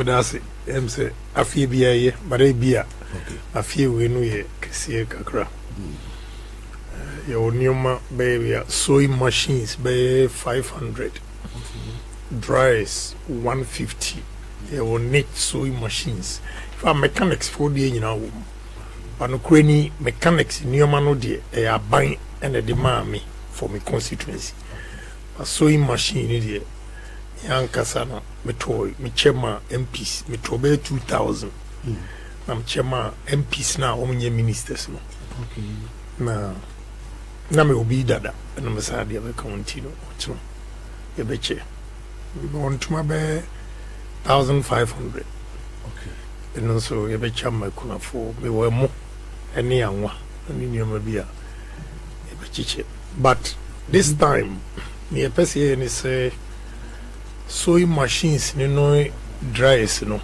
that's say a few beer, but a beer. A few win we see kakra. Your new baby sewing machines by 500. Dryers 150. Your knit sewing machines. If our mechanics for the you know, but no cranny mechanics in your mano dear, they are buying and they demand me for my constituency. A sewing machine idiot. Young Cassana, me toy, me chairman MPs, me tobe 2000. I'm chairman MPs now, only ministers. No. Okay. Na me obi dada, and I'm sad you continue. So, you betcha. We want to my 1,500. Okay. And also, you betcha my kuna for me were more any young one, and in your mabia. But this time, me a person and say, sewing machines, you know, dryers, you know.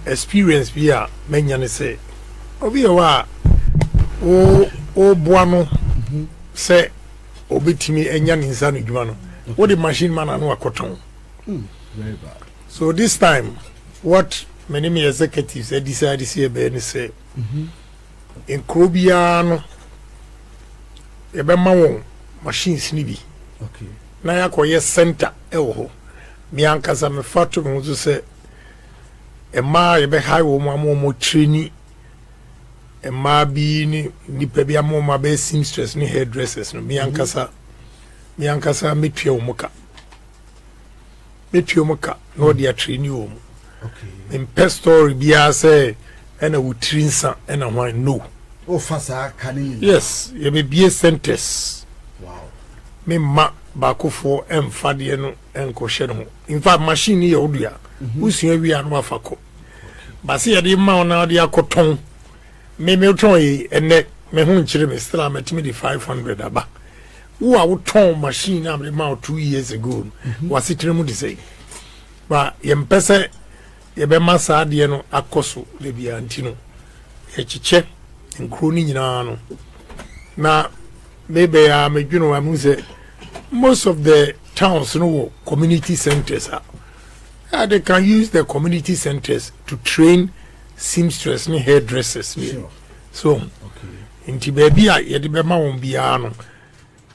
Experience we are, many say, Obi wa o boano say obitimi enya ninsa no dwuma no what the machine man anu akoton very bad. So this time what many executives decided to say in Krobiano ebema won machines ni bi Okay. na yakoye center ewo mi ankasa me fatu me so say ema ebe high wo mo training ema bi ni pebi amoma be seamstress ni hairdressers no mi ankasa metwe omuka no dia training wo mu. Okay. In pet story bia say ena wutrinsa ena hwan no. Oh fasa kani. Yes, ye be bie centers. Wow. Me ma bakofo emfade no enkohye no. In fact machine ye odua. Usua wi anu afako. Base ye de ma ona de akoton. Me ton yi ene me hu nchire me still am at me 500 aba. Wo a wo ton machine am ma 2 years ago. Was it remu de say. Ba ye mpese ye be masa de no akoso le bia ntino. Ye chiche nkro ni nyina no. Na maybe me dwuno am say most of the towns no community centers are. They can use the community centers to train seamstress and hairdressers. Sure. So, okay. Inti baby ye de be ma won bia no.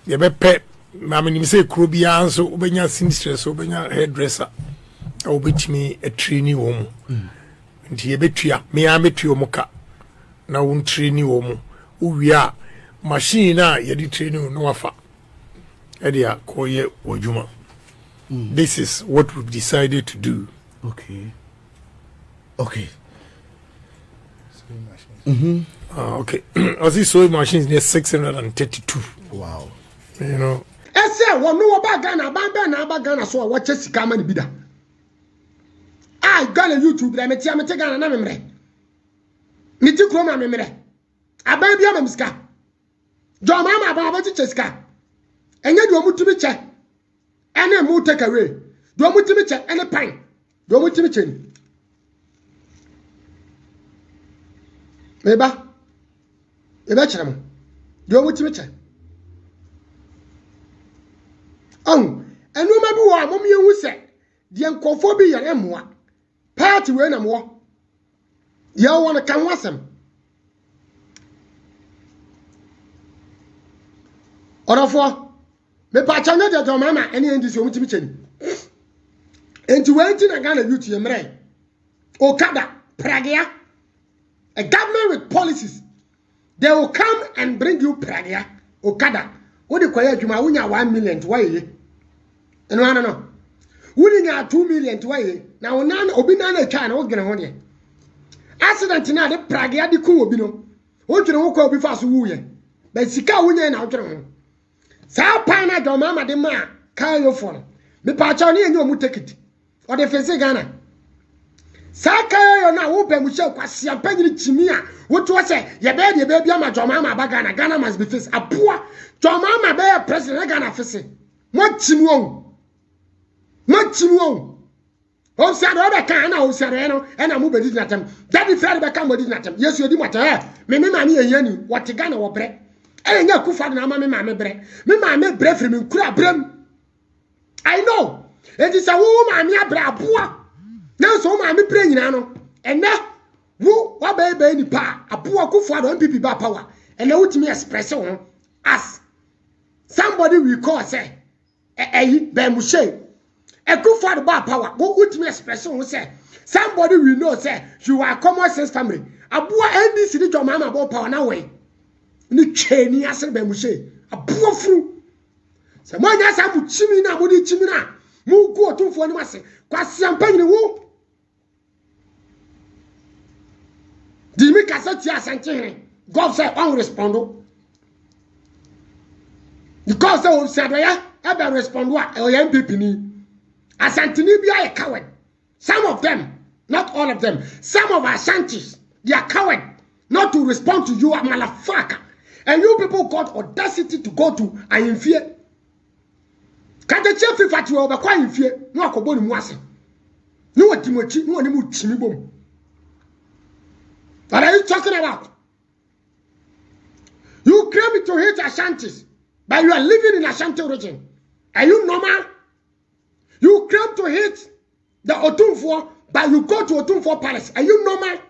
Ye be pe ma me say kro bia so obenya seamstress obenya hairdresser. Obetimi a trainee wo mu. Inti ye betua me a betua mu ka. Na won trainee wo mu. Uwia machine na ye di trainee no wafa. Edia koye wojuma. This is what we've decided to do. Okay. Okay. Okay. As this sewing machine is near 632. Wow. You know. I say, well, no about Ghana, Ghana, so I watch a Sikamani Bida. I got a YouTube, I met Ghana, and I'm me. Miti Kroma memory. I buy Biamska. John Mama Baba Cheska. And yet you want to be check. And then move take away. Do you want to be check any pine? Do you want to be check? Eba chamo. Do you want to be check? Oh, and no matter what, mommy, you say, the uncophobia and moi. Party when I'm war. You want to come with them. Or for me pachanya de to mama ene ndi so mutimi cheni enti wanti na Ghana youth yemre okada pragia a government with policies they will come and bring you pragia okada wo de kwaya adwuma wonya 1 million to waye eno no woni nya 2 million to waye na wona obi na na twa na wo gene ho de accident na de pragia de ku obi no wo twere wo kwa obi fa so wuye ba sika wonya na wo twere ho sa pana do mama de ma kan yo for me pa cha ni enyo mu ticket o de fese Ghana sa kan yo na wo be mu she kwase ampanyiri chimi a wo to se ye be de be ama do mama ba Ghana must be face apoa do mama be president Ghana fese mo chimi won o se do be kan na o se re no e na mu be di natem that be fair be kan mo di natem yesu edi mo ta me ma ni eyani wo te Ghana wo bre enya kufa na ama me bre me bre free me kura brem I know It is a woman, Mia Brabua. Now, so my praying, and now, who, what baby, pa, a poor cook for the MPP by power, and out me espresso as somebody we call say, Bemushe, a cook for the bar power, what would me espresso say, somebody we know say, you are common sense family, a poor NDC, your mama about power now way. Ni chain, I said, Bemushe, a poor fool. Someone has a chimina, woody chimina, move go to for the massy, quasi champagne woo. Dimi kasatia sanche God say on respondo because they said ya ebe respond wa o MPP ni asantini bia a coward. Some of them, not all of them, some of our Ashantis, they are coward not to respond to you, a motherfucker. And you people got audacity to go to in fear. Can the chief if you over quite in fear? No akoboni mwase. No what Timochi, no one chimibom. What are you talking about? You claim to hate Ashantis, but you are living in Ashanti origin. Are you normal? You claim to hate the Otumfo, but you go to Otumfo Palace. Are you normal?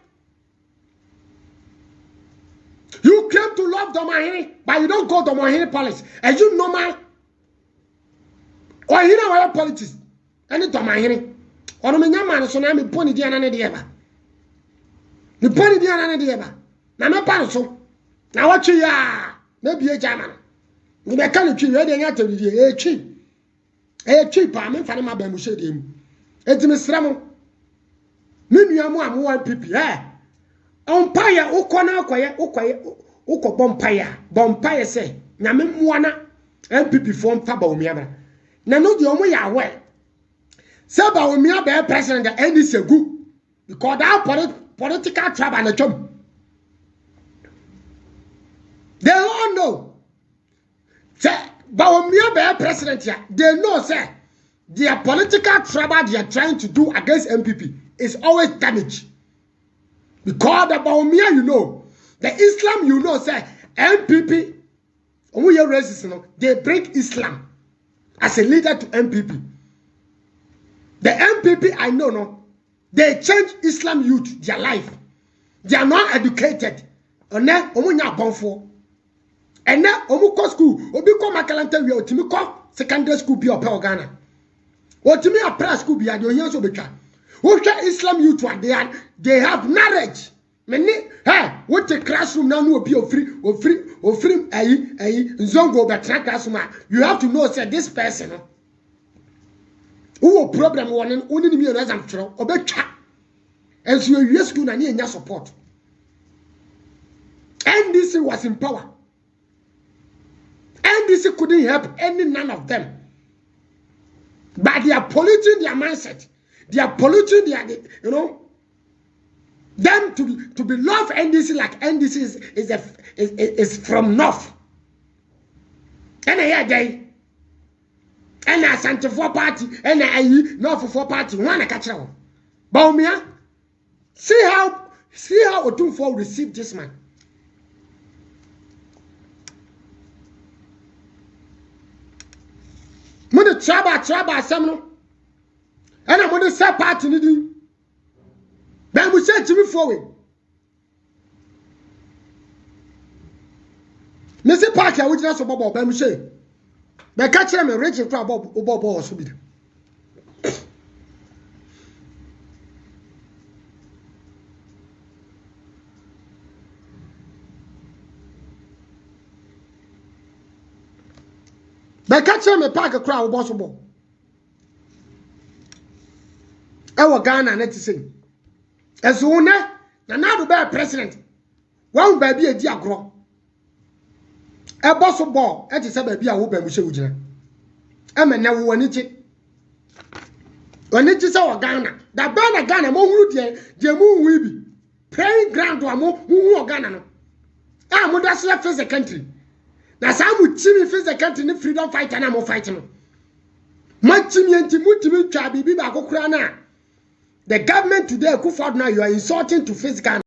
You claim to love Domahiri, but you don't go to Domahiri Palace. Are you normal? Or you know what politics? Any Domahiri? Or no man so na me poni dia na ne de eba. The body the other day, na me panso. Na what you ya? Na be a German. You be can you ready and to the cheap. A cheap, I mean, Fanny Mabamu said him. It's Miss Ramo. Miniamu am 1 PP, eh? Umpire, Okona, Oko Bompire say, Namim Wana, MPP form Fabo Miaba. Nano the only aware. Saba Miaba president, and is a good because that political tribe and a job. They all know. Say, Bawumia be president here. They know, say, their political trouble they are trying to do against MPP is always damage. Because the Bawumia, you know, the Islam, you know, say, MPP, we are racist, you know, they bring Islam as a leader to MPP. The MPP, I know, no. They change Islam youth, their life. They are not educated. And then, omunya bonfo. And then, omuko school, obiko makalante we otimiko secondary school be ope Ghana. Otimi a prayer school be adi ohian so betwa. Wohwe Islam youth they have knowledge. Many what the classroom now no be ofri nzongo betra classroom. You have to know say this person who problem one only me as I'm sure obetwa. And so you school na nya support. NDC was in power. NDC couldn't help none of them. But they are polluting their mindset. They are polluting their, you know, them to be love NDC like NDC is from North. And I hear they and a Santa 4 party and a North 4 party one a catch out. Baumia, see how Otumfo received this man. Mune traba semno. And I'm gonna say party nidi. Ben we say Jimmy forward. Nese party we just about ben we say. Be catch them rich crowd bobo so be. Be catch them a park crowd boss bobo. Ewa Ghana net say. Ezo na now do be president. One baby e di agro. E boss bobo e ti say baby a wo ba mu hye wugina. E me na wo anichi. Anichi say wa Ghana. Da ba na Ghana mo huru de mu hu bi. Praying ground wa mo hu Ghana no. Ah mo da so face the country. Na sa mu chimi face the country ni freedom fighter na mo fight no. Ma chimi enti mutimi twa bibi ba kokura na. The government today, now you are insulting to face Ghana.